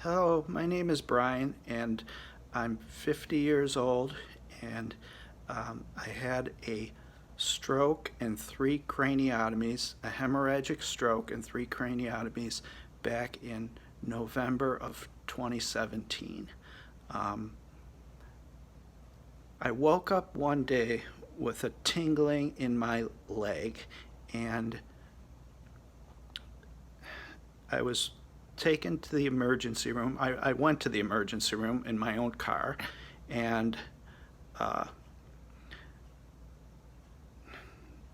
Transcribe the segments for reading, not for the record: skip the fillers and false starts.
Hello, my name is Brian, and I'm 50 years old, and I had a stroke and 3 craniotomies, a hemorrhagic stroke and 3 craniotomies back in November of 2017. I woke up one day with a tingling in my leg, and I was taken to the emergency room. I went to the emergency room in my own car, and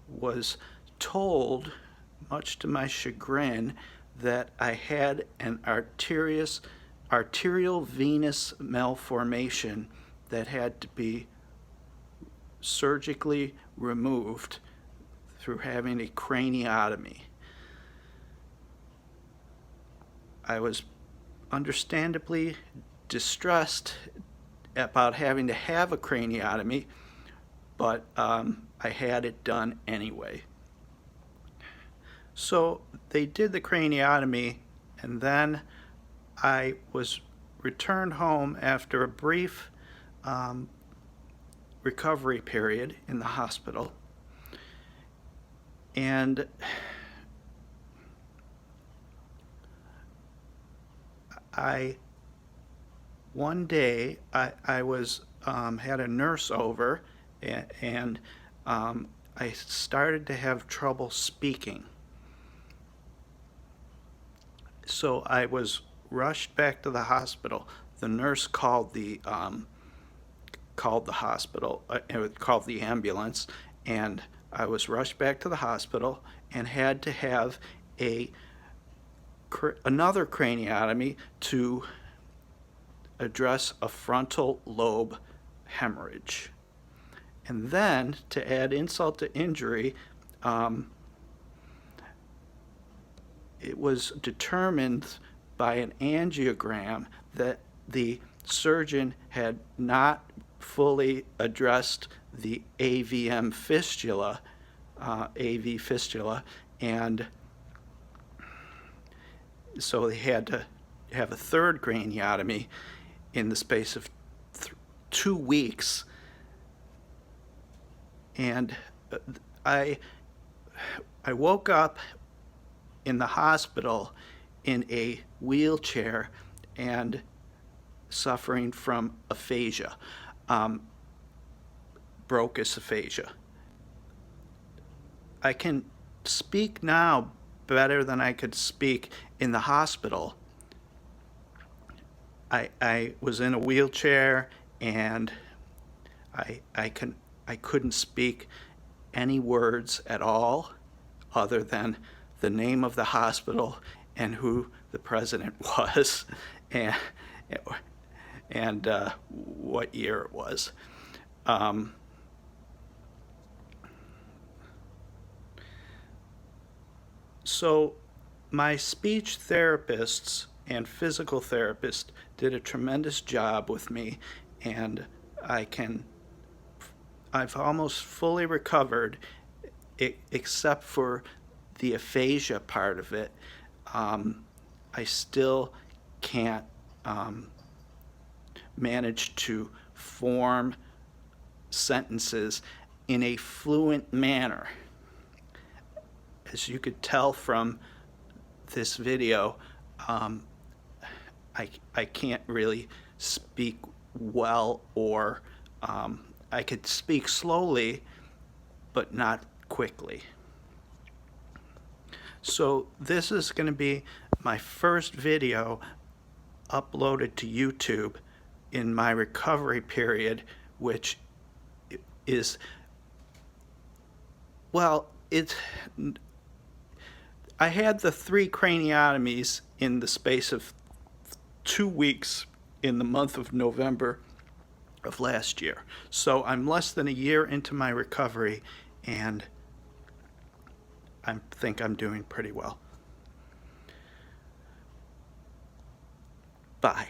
was told, much to my chagrin, that I had an arterial venous malformation that had to be surgically removed through having a craniotomy. I was understandably distressed about having to have a craniotomy, but I had it done anyway. So they did the craniotomy, and then I was returned home after a brief recovery period in the hospital. And one day I was had a nurse over, and I started to have trouble speaking. So I was rushed back to the hospital. The nurse called the hospital, called the ambulance, and I was rushed back to the hospital and had to have another craniotomy to address a frontal lobe hemorrhage. And then, to add insult to injury, it was determined by an angiogram that the surgeon had not fully addressed the AV fistula, and so they had to have a third craniotomy in the space of 2 weeks. And I woke up in the hospital in a wheelchair and suffering from aphasia, Broca's aphasia. I can speak now better than I could speak in the hospital. I was in a wheelchair, and I couldn't speak any words at all other than the name of the hospital and who the president was, and what year it was. So my speech therapists and physical therapist did a tremendous job with me, and I've almost fully recovered, except for the aphasia part of it. I still can't manage to form sentences in a fluent manner. As you could tell from this video, I can't really speak well, or I could speak slowly, but not quickly. So this is going to be my first video uploaded to YouTube in my recovery period, which is, well, I had the 3 craniotomies in the space of 2 weeks in the month of November of last year. So I'm less than a year into my recovery, and I think I'm doing pretty well. Bye.